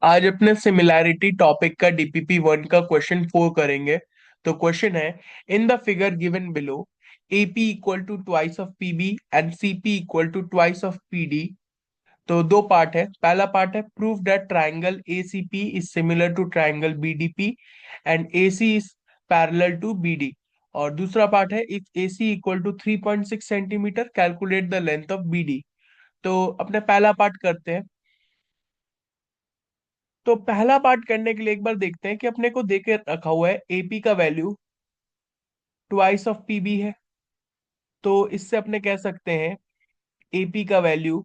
आज अपने similarity topic का डीपीपी वन का क्वेश्चन 4 करेंगे। तो क्वेश्चन है, in the figure given below AP equal to twice of PB and CP equal to twice of PD. तो दो पार्ट है। पहला पार्ट है, prove that triangle ACP is similar to triangle BDP and AC is parallel to BD. और दूसरा part है, if AC equal to 3.6 centimetre calculate the length of BD. तो अपने पहला पार्ट करते हैं। तो पहला पार्ट करने के लिए एक बार देखते हैं कि अपने को दे के रखा हुआ है एपी का वैल्यू ट्वाइस ऑफ पीबी है। तो इससे अपने कह सकते हैं एपी का वैल्यू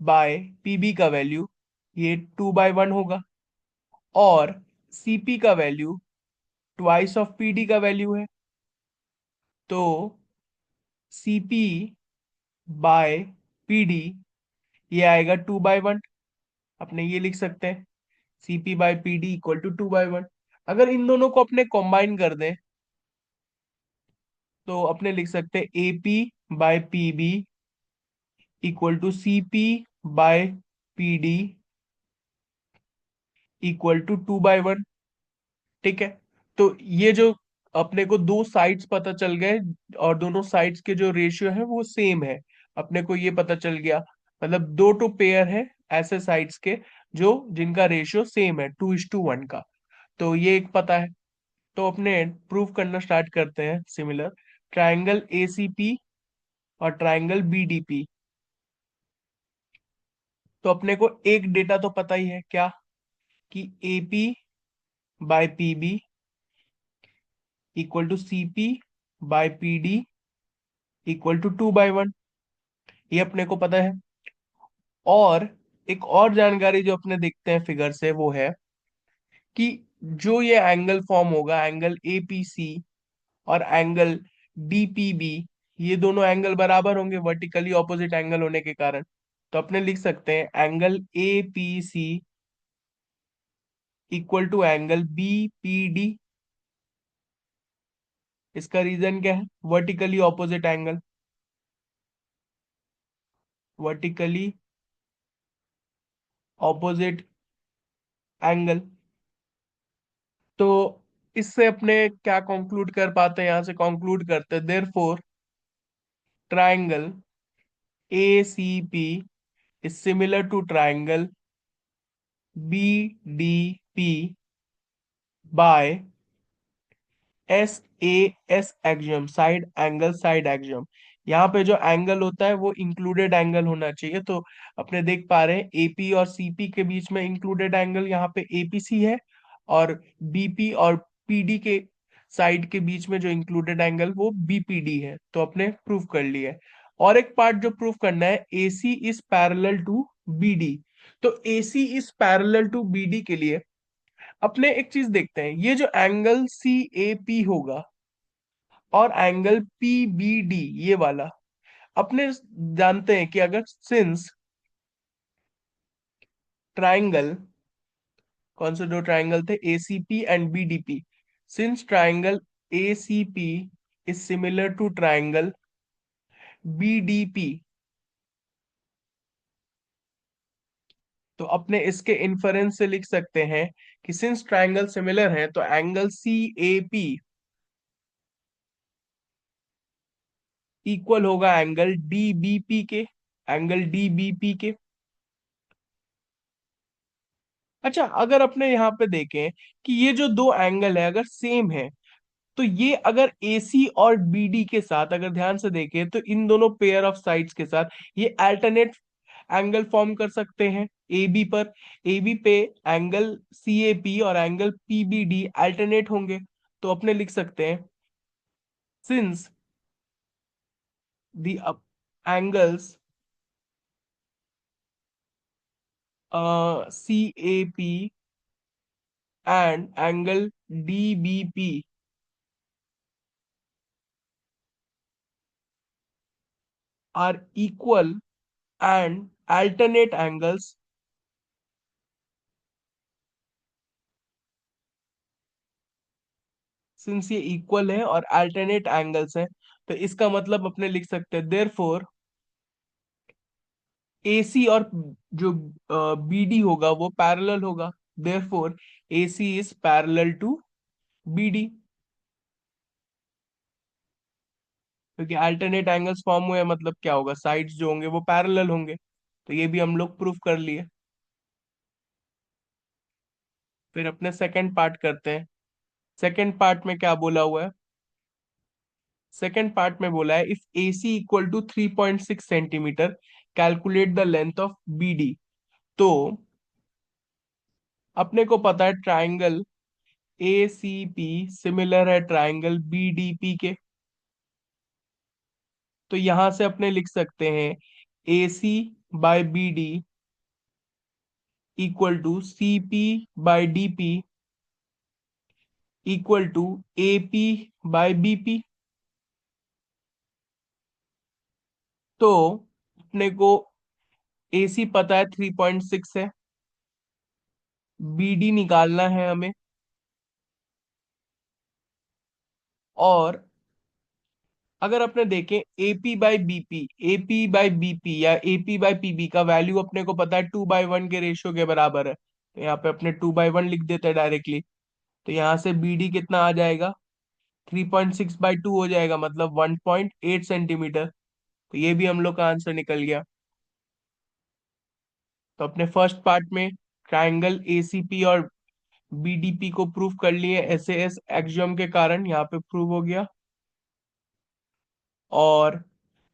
बाय पीबी का वैल्यू ये 2/1 होगा। और सीपी का वैल्यू ट्वाइस ऑफ पीडी का वैल्यू है। तो सीपी बाय पीडी ये आएगा 2/1। अपने ये लिख सकते हैं CP by PD equal to 2/1। अगर इन दोनों को अपने कंबाइन कर दें तो अपने लिख सकते हैं AP by PB equal to CP by PD equal to 2/1। ठीक है। तो ये जो अपने को दो साइड्स पता चल गए और दोनों साइड्स के जो रेशियो है वो सेम है। अपने को ये पता चल गया, मतलब दो टू पेयर है ऐसे साइड्स के जो जिनका रेशियो सेम है 2:1 का। तो ये एक पता है। तो अपने प्रूव करना स्टार्ट करते हैं सिमिलर ट्राइंगल एसीपी और ट्राइंगल बीडीपी। तो अपने को एक डेटा तो पता ही है क्या, कि AP by PB equal to CP by PD equal to 2/1। ये अपने को पता है। और एक और जानकारी जो अपने देखते हैं फिगर से वो है कि जो ये एंगल फॉर्म होगा एंगल एपीसी और एंगल डीपीबी, ये दोनों एंगल बराबर होंगे वर्टिकली ऑपोजिट एंगल होने के कारण। तो अपने लिख सकते हैं angle APC equal to angle BPD. इसका रीजन क्या है, vertically opposite angle, vertically opposite angle. तो इससे अपने क्या कंक्लूड कर पाते हैं, यहां से कंक्लूड करते हैं therefore triangle A C P is similar to triangle B D P by S A S axiom, side axiom. यहाँ पे जो एंगल होता है वो इंक्लूडेड एंगल होना चाहिए। तो अपने देख पा रहे हैं एपी और सीपी के बीच में इंक्लूडेड एंगल यहाँ पे एपीसी है, और बीपी और पीडी के साइड के बीच में जो इंक्लूडेड एंगल वो बीपीडी है। तो अपने प्रूव कर लिया है। और एक पार्ट जो प्रूव करना है, AC is parallel to BD. तो AC is parallel to BD के लिए अपने एक चीज देखते हैं, ये जो एंगल सी ए पी होगा और एंगल पी बी डी ये वाला, अपने जानते हैं कि अगर सिंस ट्राइंगल, कौन से दो ट्राइंगल थे, ACP and BDP, since triangle ACP is similar to triangle BDP, तो अपने इसके इन्फरेंस से लिख सकते हैं कि सिंस ट्राइंगल सिमिलर है तो angle C A P equal होगा एंगल डीबीपी के, एंगल डीबीपी के। अच्छा, अगर अपने यहाँ पे देखें कि ये जो दो एंगल है अगर सेम है, तो ये अगर AC और BD के साथ अगर ध्यान से देखें तो इन दोनों पेयर ऑफ साइड्स के साथ ये अल्टरनेट एंगल फॉर्म कर सकते हैं AB पर। AB पे एंगल CAP और एंगल PBD अल्टरनेट होंगे। तो अपने लिख सकते हैं since the angles CAP and angle DBP are equal and alternate angles, since ये इक्वल है और अल्टरनेट एंगल्स हैं, तो इसका मतलब अपने लिख सकते हैं देयरफॉर एसी और जो बीडी होगा वो पैरेलल होगा, therefore AC is parallel to BD, क्योंकि अल्टरनेट एंगल्स फॉर्म हुए हैं, मतलब क्या होगा, साइड्स जो होंगे वो पैरेलल होंगे। तो ये भी हम लोग प्रूफ कर लिए। फिर अपने सेकंड पार्ट करते हैं। सेकंड पार्ट में क्या बोला हुआ है? सेकंड पार्ट में बोला है, if AC equal to 3.6 centimetre, calculate the length of BD। तो अपने को पता है ट्राइंगल ACP सिमिलर है ट्राइंगल BDP के। तो यहां से अपने लिख सकते हैं AC/BD equal to CP/DP equal to AP/BP। तो अपने को AC पता है 3.6 है, BD निकालना है हमें, और अगर अपने देखें AP/BP या AP/PB का वैल्यू अपने को पता है 2/1 के रेशियो के बराबर है, तो यहाँ पे अपने 2/1 लिख देते हैं डायरेक्टली। तो यहाँ से BD कितना आ जाएगा, 3.6/2 हो जाएगा, मतलब 1.8 सेंटीमीटर। तो ये भी हम लोग का आंसर निकल गया। तो अपने फर्स्ट पार्ट में ट्राइंगल ACP और BDP को प्रूव कर लिए SAS एक्सियोम के कारण, यहाँ पे प्रूव हो गया। और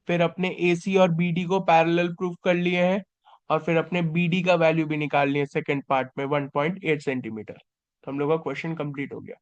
फिर अपने AC और BD को पैरेलल प्रूव कर लिए हैं, और फिर अपने BD का वैल्यू भी निकाल लिए सेकंड पार्ट में 1.8 सेंटीमीटर। तो हम लोग का क्वेश्चन कंप्लीट हो गया।